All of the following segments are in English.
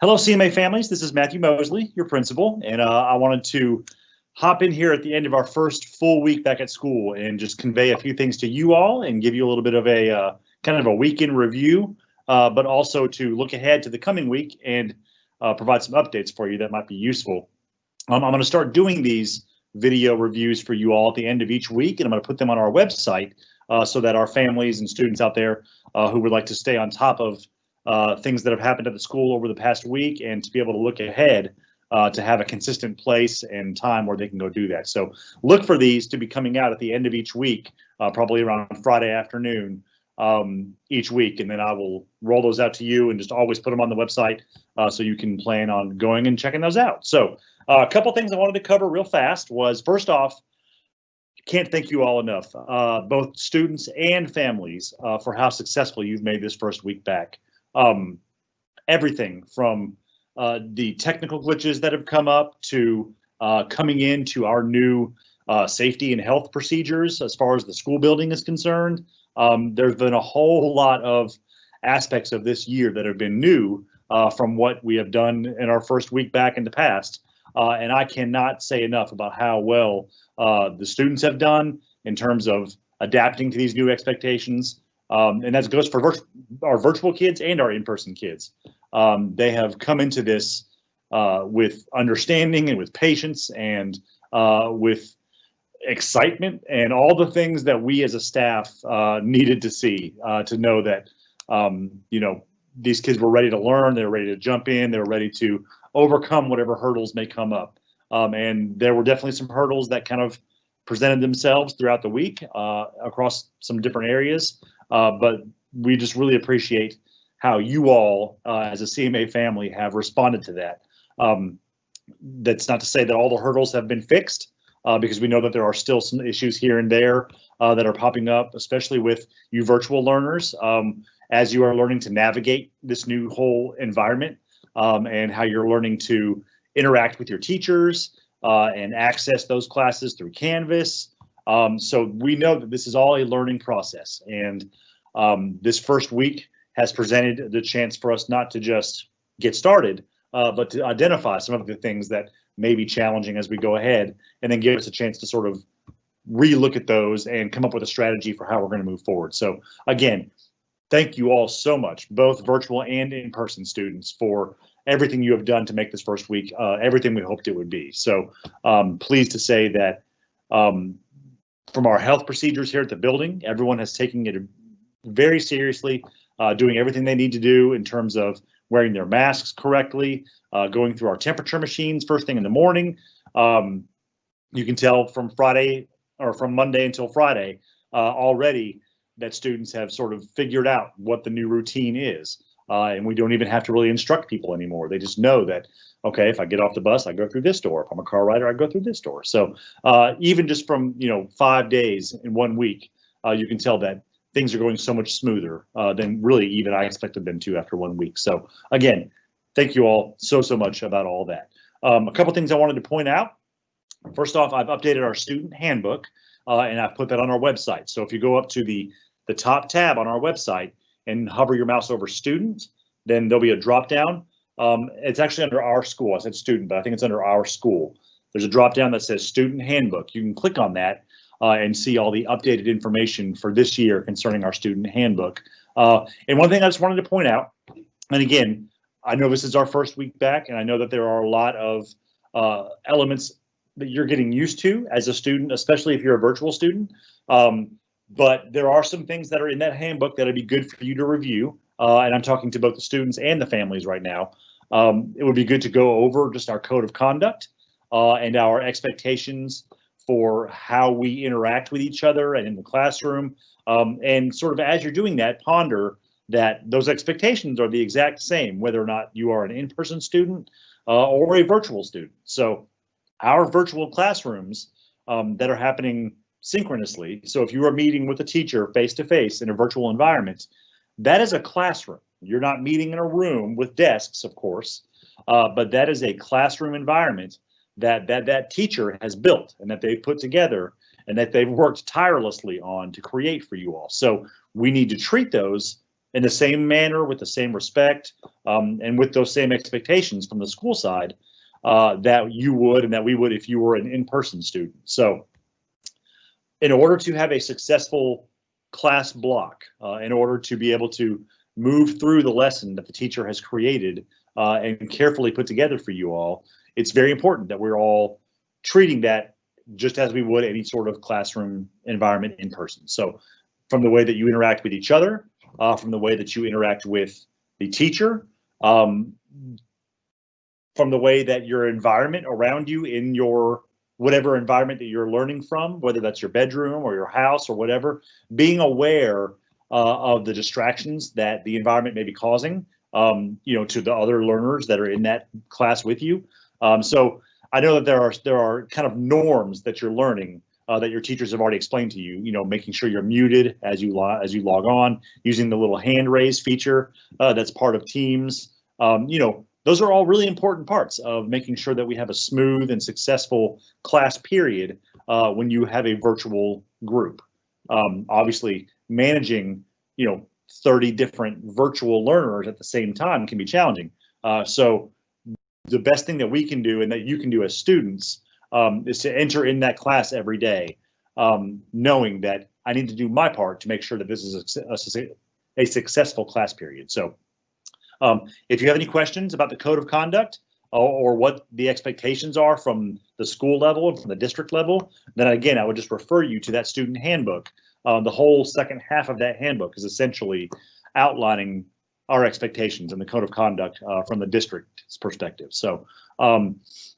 Hello, CMA families. This is Matthew Mosley, your principal, and I wanted to hop in here at the end of our first full week back at school and just convey a few things to you all and give you a little bit of a kind of a weekend review, but also to look ahead to the coming week and provide some updates for you that might be useful. I'm going to start doing these video reviews for you all at the end of each week, and I'm going to put them on our website so that our families and students out there who would like to stay on top of things that have happened at the school over the past week and to be able to look ahead to have a consistent place and time where they can go do that. So look for these to be coming out at the end of each week, probably around Friday afternoon each week. And then I will roll those out to you and just always put them on the website so you can plan on going and checking those out. So a couple things I wanted to cover real fast was, first off, can't thank you all enough, both students and families, for how successful you've made this first week back. Everything from the technical glitches that have come up to coming into our new safety and health procedures as far as the school building is concerned. There's been a whole lot of aspects of this year that have been new from what we have done in our first week back in the past. And I cannot say enough about how well the students have done in terms of adapting to these new expectations. And that goes for our virtual kids and our in-person kids. They have come into this with understanding and with patience and with excitement and all the things that we as a staff needed to see to know that, these kids were ready to learn, they were ready to jump in, they were ready to overcome whatever hurdles may come up. And there were definitely some hurdles that kind of presented themselves throughout the week across some different areas. But we just really appreciate how you all, as a CMA family, have responded to that. That's not to say that all the hurdles have been fixed, because we know that there are still some issues here and there that are popping up, especially with you virtual learners, as you are learning to navigate this new whole environment and how you're learning to interact with your teachers and access those classes through Canvas. So we know that this is all a learning process, and this first week has presented the chance for us not to just get started, but to identify some of the things that may be challenging as we go ahead, and then give us a chance to sort of relook at those and come up with a strategy for how we're going to move forward. So again, thank you all so much, both virtual and in-person students, for everything you have done to make this first week everything we hoped it would be. So pleased to say that from our health procedures here at the building, everyone has taken it very seriously, doing everything they need to do in terms of wearing their masks correctly, going through our temperature machines first thing in the morning. You can tell from Friday or from Monday until Friday already that students have sort of figured out what the new routine is. And we don't even have to really instruct people anymore. They just know that, okay, if I get off the bus, I go through this door. If I'm a car rider, I go through this door. So even just from 5 days in 1 week, you can tell that things are going so much smoother than really even I expected them to after 1 week. So again, thank you all so much about all that. A couple things I wanted to point out. First off, I've updated our student handbook and I've put that on our website. So if you go up to the top tab on our website and hover your mouse over student, then there'll be a drop down. It's actually under our school. I said student, but I think it's under our school. There's a drop down that says student handbook. You can click on that and see all the updated information for this year concerning our student handbook. And one thing I just wanted to point out, and again, I know this is our first week back, and I know that there are a lot of elements that you're getting used to as a student, especially if you're a virtual student. But there are some things that are in that handbook that'll be good for you to review. And I'm talking to both the students and the families right now. It would be good to go over just our code of conduct and our expectations for how we interact with each other and in the classroom. And sort of as you're doing that, ponder that those expectations are the exact same, whether or not you are an in-person student or a virtual student. So our virtual classrooms that are happening synchronously. So if you are meeting with a teacher face-to-face in a virtual environment, that is a classroom. You're not meeting in a room with desks, of course, but that is a classroom environment that teacher has built and that they've put together and that they've worked tirelessly on to create for you all. So we need to treat those in the same manner, with the same respect, and with those same expectations from the school side that you would and that we would if you were an in-person student. So in order to have a successful class block, in order to be able to move through the lesson that the teacher has created and carefully put together for you all, it's very important that we're all treating that just as we would any sort of classroom environment in person. So from the way that you interact with each other, from the way that you interact with the teacher, from the way that your environment around you in your whatever environment that you're learning from, whether that's your bedroom or your house or whatever, being aware of the distractions that the environment may be causing, to the other learners that are in that class with you. So I know that there are kind of norms that you're learning that your teachers have already explained to you. Making sure you're muted as you log on, using the little hand raise feature that's part of Teams. Those are all really important parts of making sure that we have a smooth and successful class period when you have a virtual group. Obviously, managing 30 different virtual learners at the same time can be challenging. So the best thing that we can do and that you can do as students is to enter in that class every day, knowing that I need to do my part to make sure that this is a successful class period. So if you have any questions about the code of conduct or what the expectations are from the school level and from the district level, then again, I would just refer you to that student handbook. The whole second half of that handbook is essentially outlining our expectations and the code of conduct from the district's perspective. So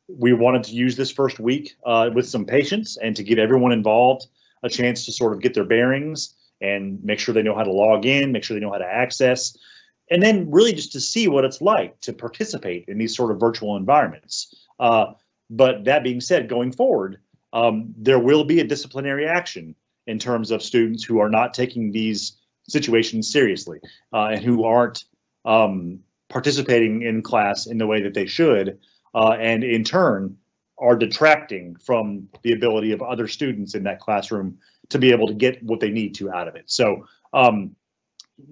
we wanted to use this first week with some patience and to give everyone involved a chance to sort of get their bearings and make sure they know how to log in, make sure they know how to access, and then really just to see what it's like to participate in these sort of virtual environments. But that being said, going forward, there will be a disciplinary action in terms of students who are not taking these situations seriously and who aren't participating in class in the way that they should, and in turn are detracting from the ability of other students in that classroom to be able to get what they need to out of it. So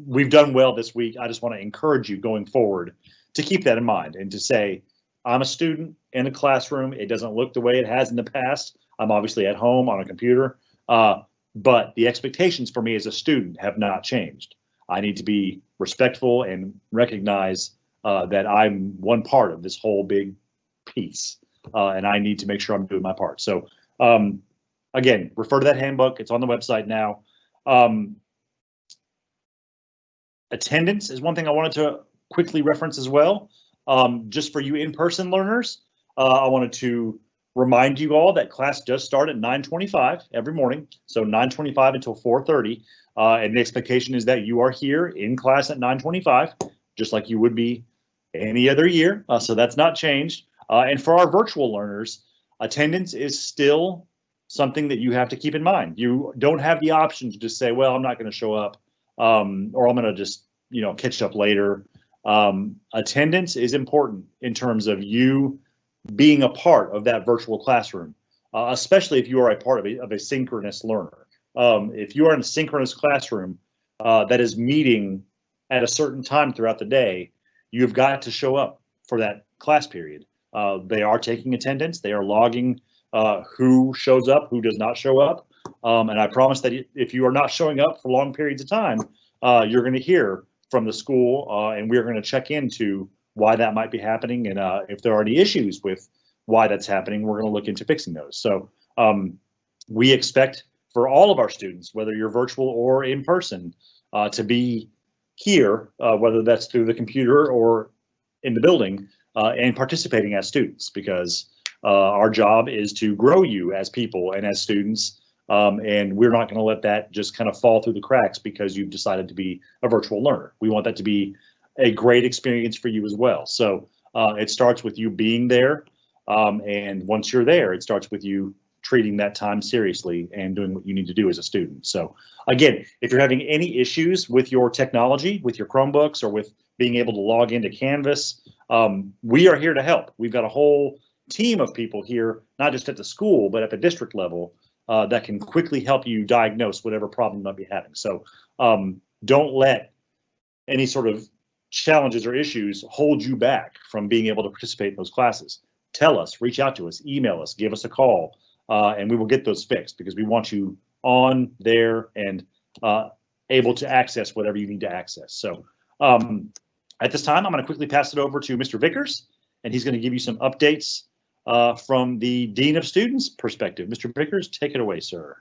we've done well this week. I just want to encourage you going forward to keep that in mind and to say, I'm a student in a classroom. It doesn't look the way it has in the past. I'm obviously at home on a computer, but the expectations for me as a student have not changed. I need to be respectful and recognize that I'm one part of this whole big piece, and I need to make sure I'm doing my part. So again, refer to that handbook. It's on the website now. Attendance is one thing I wanted to quickly reference as well. Just for you in-person learners, I wanted to remind you all that class does start at 9:25 every morning, so 9:25 until 4:30, and the expectation is that you are here in class at 9:25, just like you would be any other year, so that's not changed. And for our virtual learners, attendance is still something that you have to keep in mind. You don't have the option to just say, well, I'm not going to show up, or I'm going to just catch up later. Attendance is important in terms of you being a part of that virtual classroom, especially if you are a part of a synchronous learner. If you are in a synchronous classroom that is meeting at a certain time throughout the day, you've got to show up for that class period. They are taking attendance. They are logging who shows up, who does not show up. And I promise that if you are not showing up for long periods of time, you're going to hear from the school, and we're going to check into why that might be happening. And if there are any issues with why that's happening, we're going to look into fixing those. So we expect for all of our students, whether you're virtual or in person, to be here, whether that's through the computer or in the building, and participating as students, because our job is to grow you as people and as students. And we're not going to let that just kind of fall through the cracks because you've decided to be a virtual learner. We want that to be a great experience for you as well. So it starts with you being there. And once you're there, it starts with you treating that time seriously and doing what you need to do as a student. So again, if you're having any issues with your technology, with your Chromebooks, or with being able to log into Canvas, we are here to help. We've got a whole team of people here, not just at the school, but at the district level, that can quickly help you diagnose whatever problem you might be having. So don't let any sort of challenges or issues hold you back from being able to participate in those classes, tell us, reach out to us, email us, give us a call, and we will get those fixed, because we want you on there and able to access whatever you need to access. So at this time, I'm going to quickly pass it over to Mr. Vickers, and he's going to give you some updates from the Dean of Students perspective. Mr. Vickers, take it away, sir.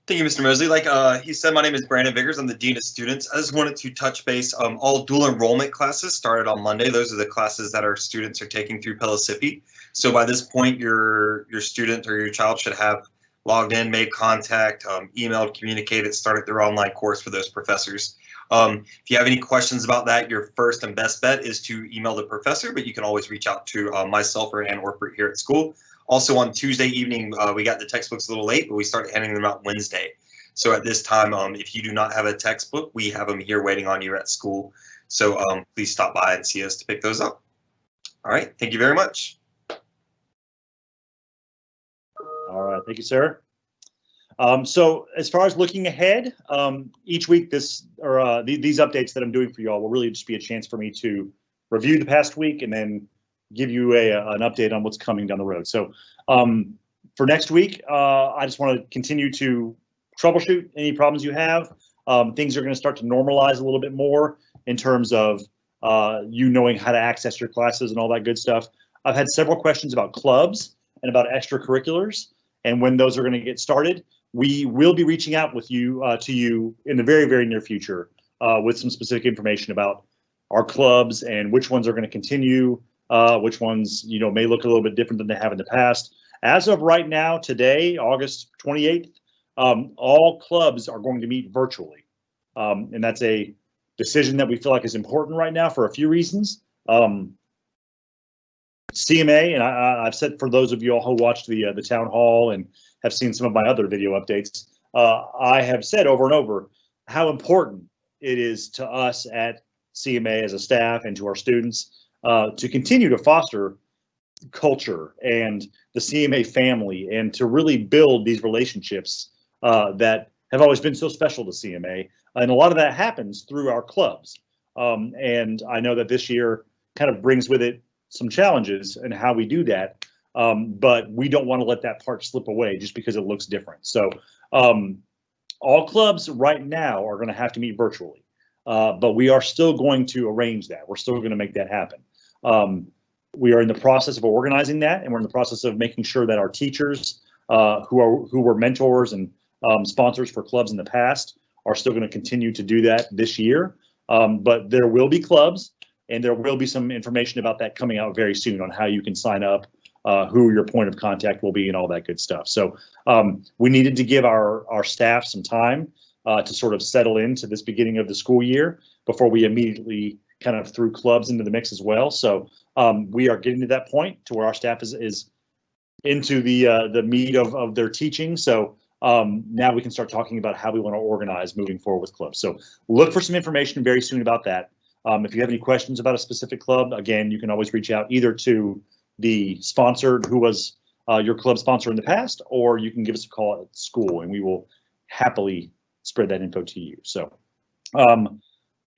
Thank you, Mr. Mosley. Like he said, my name is Brandon Vickers. I'm the Dean of Students. I just wanted to touch base. All dual enrollment classes started on Monday. Those are the classes that our students are taking through Pellissippi. So by this point, your student or your child should have logged in, made contact, emailed, communicated, started their online course for those professors. If you have any questions about that, your first and best bet is to email the professor, but you can always reach out to myself or Ann Orpert here at school. Also on Tuesday evening, we got the textbooks a little late, but we started handing them out Wednesday. So at this time, if you do not have a textbook, we have them here waiting on you at school. So please stop by and see us to pick those up. All right, thank you very much. All right, thank you, sir. So as far as looking ahead, each week these updates that I'm doing for you all will really just be a chance for me to review the past week and then give you an update on what's coming down the road. So for next week, I just want to continue to troubleshoot any problems you have. Things are going to start to normalize a little bit more in terms of you knowing how to access your classes and all that good stuff. I've had several questions about clubs and about extracurriculars and when those are going to get started. We will be reaching out with you to you in the very, very near future with some specific information about our clubs and which ones are going to continue, which ones may look a little bit different than they have in the past. As of right now, today, August 28th, all clubs are going to meet virtually, and that's a decision that we feel like is important right now for a few reasons. CMA, and I've said for those of you all who watched the town hall and have seen some of my other video updates, I have said over and over how important it is to us at CMA as a staff and to our students to continue to foster culture and the CMA family and to really build these relationships that have always been so special to CMA. And a lot of that happens through our clubs. And I know that this year kind of brings with it some challenges in how we do that. But we don't want to let that part slip away just because it looks different. So all clubs right now are going to have to meet virtually, but we are still going to arrange that. We're still going to make that happen. We are in the process of organizing that, and we're in the process of making sure that our teachers who were mentors and sponsors for clubs in the past are still going to continue to do that this year. But there will be clubs, and there will be some information about that coming out very soon on how you can sign up, who your point of contact will be, and all that good stuff. So we needed to give our staff some time to sort of settle into this beginning of the school year before we immediately kind of threw clubs into the mix as well. So we are getting to that point to where our staff is into the meat of their teaching. So now we can start talking about how we want to organize moving forward with clubs. So look for some information very soon about that. If you have any questions about a specific club, again, you can always reach out either to the sponsor who was your club sponsor in the past, or you can give us a call at school and we will happily spread that info to you. So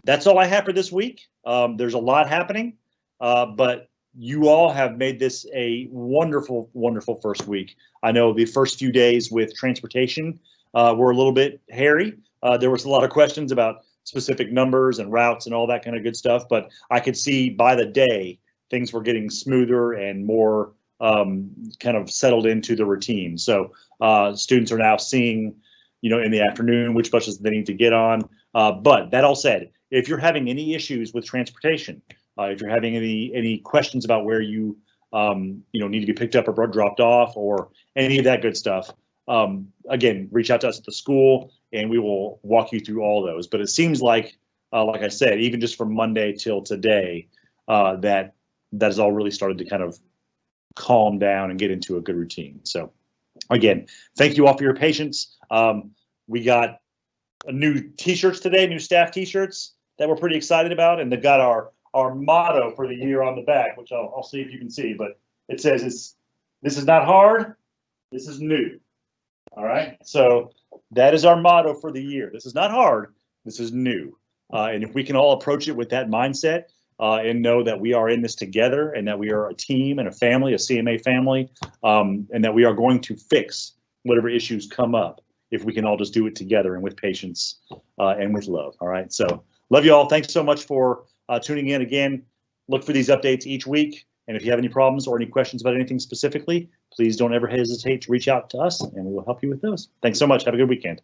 that's all I have for this week. There's a lot happening, but you all have made this a wonderful, wonderful first week. I know the first few days with transportation were a little bit hairy. There was a lot of questions about specific numbers and routes and all that kind of good stuff, but I could see by the day things were getting smoother and more kind of settled into the routine. So students are now seeing, in the afternoon which buses they need to get on. But that all said, if you're having any issues with transportation, if you're having any questions about where you need to be picked up or dropped off or any of that good stuff, again, reach out to us at the school and we will walk you through all those. But it seems like I said, even just from Monday till today, that has all really started to kind of calm down and get into a good routine. So again, thank you all for your patience. We got new t-shirts today, new staff t-shirts that we're pretty excited about, and they've got our motto for the year on the back, which I'll see if you can see, but it says this is not hard, this is new. All right, so that is our motto for the year. This is not hard, this is new. And if we can all approach it with that mindset and know that we are in this together and that we are a team and a family, a CMA family, and that we are going to fix whatever issues come up, if we can all just do it together and with patience and with love. All right. So love you all. Thanks so much for tuning in again. Look for these updates each week. And if you have any problems or any questions about anything specifically, please don't ever hesitate to reach out to us and we will help you with those. Thanks so much. Have a good weekend.